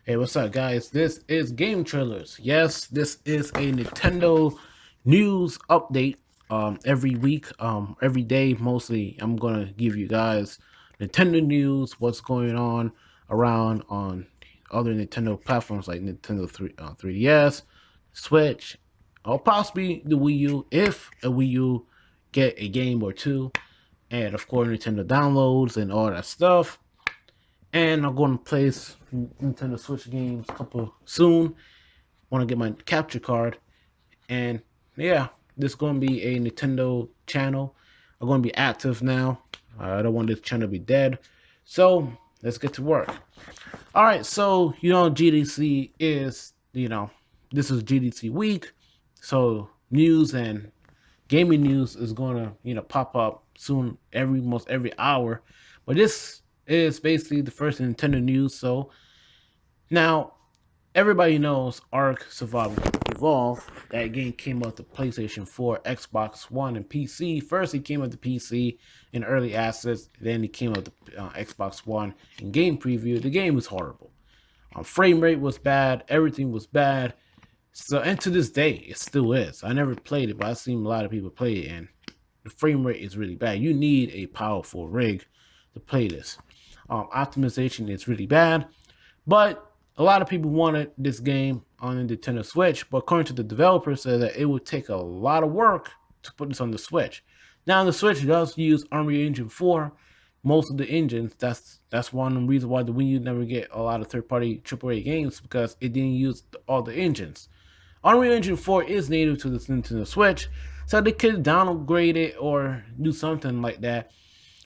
Hey, what's up, guys? This is Game Trailers. Yes, this is a Nintendo news update. Every week, every day, mostly, I'm gonna give you guys Nintendo news, what's going on around on other Nintendo platforms like Nintendo 3DS, Switch, or possibly the Wii U if a Wii U get a game or two, and of course Nintendo downloads and all that stuff. And I'm going to play Nintendo Switch games a couple soon. Want to get my capture card, and yeah, this is going to be a Nintendo channel. I'm going to be active now. I don't want this channel to be dead, so let's get to work. All right, so GDC is this is GDC week, so news and gaming news is going to pop up soon, almost every hour. But this is basically the first Nintendo news. So now everybody knows ARK Survival Evolved. That game came out to PlayStation 4, Xbox One, and PC. First, it came out to PC in early access. Then it came out to Xbox One in game preview. The game was horrible. Frame rate was bad. Everything was bad. So, and to this day, it still is. I never played it, but I've seen a lot of people play it, and the frame rate is really bad. You need a powerful rig to play this. Optimization is really bad, but a lot of people wanted this game on the Nintendo Switch. But according to the developer, said that it would take a lot of work to put this on the Switch. Now, the Switch does use Unreal Engine 4. Most of the engines. That's one reason why the Wii U never get a lot of third-party AAA games, because it didn't use all the engines. Unreal Engine 4 is native to the Nintendo Switch, so they could downgrade it or do something like that.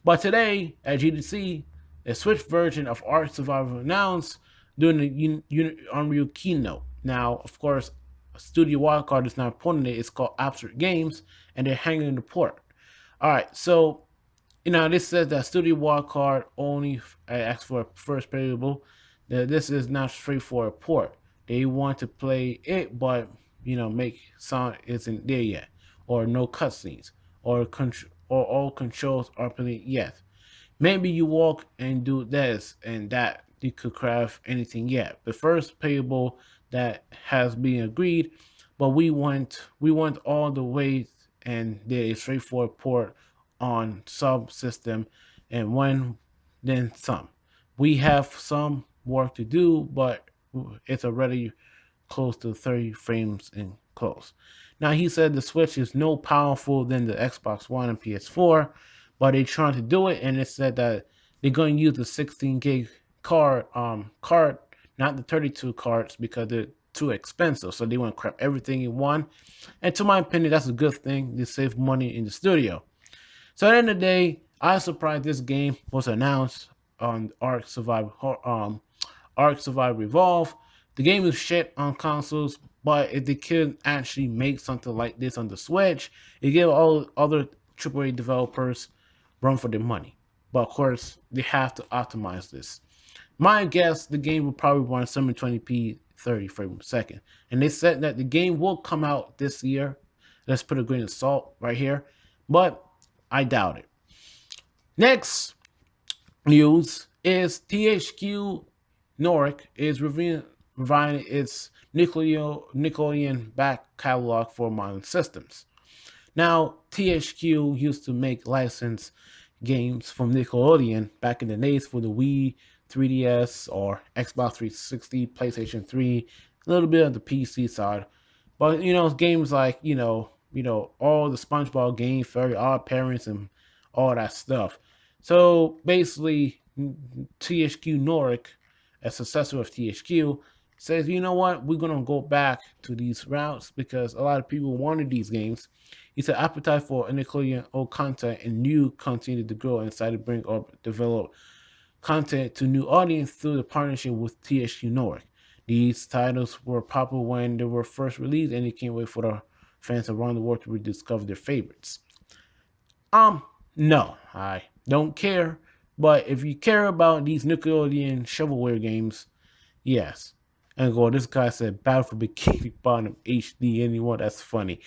But today, at GDC, a Switch version of ARK Survival announced during the Unreal keynote. Now, of course, Studio Wildcard is not porting it. It's called Abstract Games, and they're hanging the port. All right, so this says that Studio Wildcard only asks for a first playable. This is not straightforward port. They want to play it, but make sound isn't there yet, or no cutscenes, or all controls are played yet. Maybe you walk and do this and that. You could craft anything yet. The first playable that has been agreed, but we want all the way, and there is straightforward port on subsystem, and when then some. We have some work to do, but it's already close to 30 frames in close. Now, he said the Switch is no powerful than the Xbox One and PS4, but they're trying to do it, and it said that they're going to use the 16 gig card, not the 32 cards, because they're too expensive. So they want to crap everything in one. And to my opinion, that's a good thing. They save money in the studio. So at the end of the day, I was surprised this game was announced on ARK Survival Evolved. The game is shit on consoles, but if they could actually make something like this on the Switch, it give all other AAA developers run for their money. But of course, they have to optimize this. My guess, the game will probably run 720p 30 frames per second. And they said that the game will come out this year. Let's put a grain of salt right here. But I doubt it. Next news is THQ Nordic is reviving its Nickelodeon back catalog for modern systems. Now, THQ used to make licensed games from Nickelodeon back in the days for the Wii, 3DS, or Xbox 360, PlayStation 3, a little bit on the PC side. But games like all the SpongeBob games, Very Odd Parents, and all that stuff. So basically, THQ Nordic, a successor of THQ, says, you know what, we're gonna go back to these routes because a lot of people wanted these games. He said appetite for Nickelodeon old content and new continue to grow and decided to bring up develop content to new audience through the partnership with THQ Nordic. These titles were popular when they were first released, and it can't wait for the fans around the world to rediscover their favorites. No, I don't care. But if you care about these Nickelodeon shovelware games, yes. And this guy said Battle for Bikini Bottom HD. Anyone? That's funny.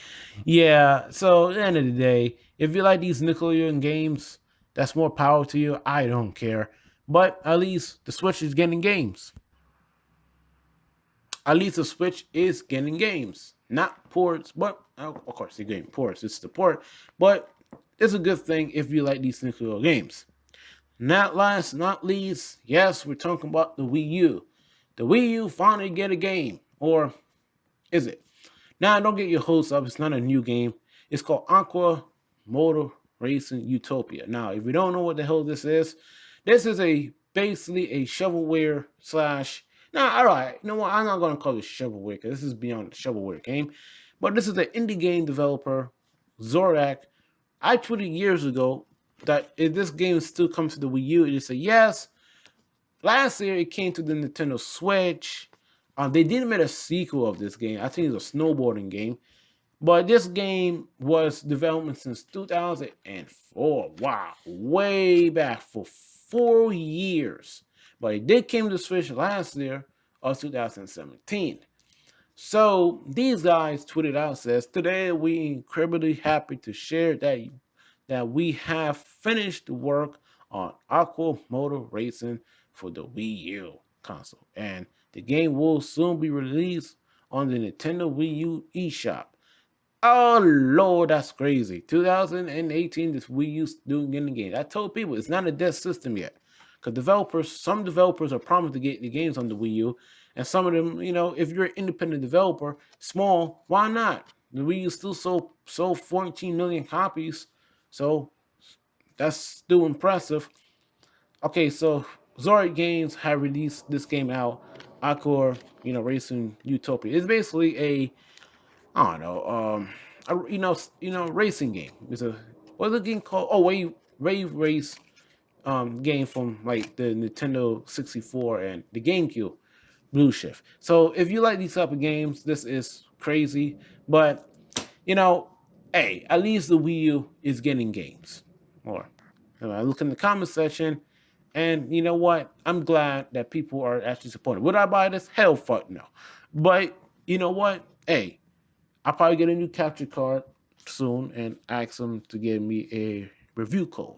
Yeah, so at the end of the day, if you like these Nickelodeon games, that's more power to you. I don't care. But at least the Switch is getting games. at least the Switch is getting games, not ports, but of course they're getting ports. It's the port, but it's a good thing if you like these nuclear games. Not last, not least, yes, we're talking about the Wii U. The Wii U finally get a game, or is it? Now, don't get your hopes up. It's not a new game. It's called Aqua Motor Racing Utopia. Now, if you don't know what the hell this is a basically a shovelware slash. Nah, all right. You know what? I'm not gonna call it shovelware because this is beyond the shovelware game. But this is an indie game developer, Zorak. I tweeted years ago that if this game still comes to the Wii U, it said yes. Last year it came to the Nintendo Switch. They didn't make a sequel of this game. I think it's a snowboarding game. But this game was development since 2004. Wow, way back for 4 years. But it did came to Switch last year of 2017. So these guys tweeted out says, today we incredibly happy to share that we have finished the work on Aqua Motor Racing for the Wii U console. And the game will soon be released on the Nintendo Wii U eShop. Oh Lord, that's crazy. 2018, this Wii U doing in the game. I told people it's not a dead system yet. Because some developers are promised to get the games on the Wii U. And some of them, if you're an independent developer, small, why not? The Wii U still sold 14 million copies. So that's still impressive. Okay, so Zorik Games have released this game out, Aqua, Racing Utopia. It's basically I don't know, racing game. It's what's the game called? Oh, Wave Race game from like the Nintendo 64 and the GameCube Blue Shift. So if you like these type of games, this is crazy. But hey, at least the Wii U is getting games. Or I look in the comment section, and you know what? I'm glad that people are actually supporting. Would I buy this? Hell, fuck no. But you know what? Hey, I'll probably get a new capture card soon and ask them to give me a review code.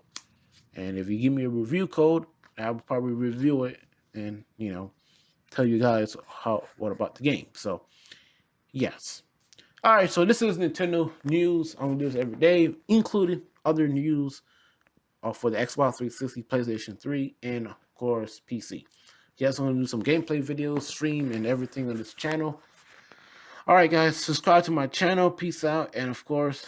And if you give me a review code, I'll probably review it and tell you guys what about the game. So yes. All right, so this is Nintendo news. I'm gonna do this every day, including other news for the Xbox 360, PlayStation 3, and of course PC. Yes, I'm gonna do some gameplay videos, stream, and everything on this channel. All right, guys, subscribe to my channel. Peace out, and of course,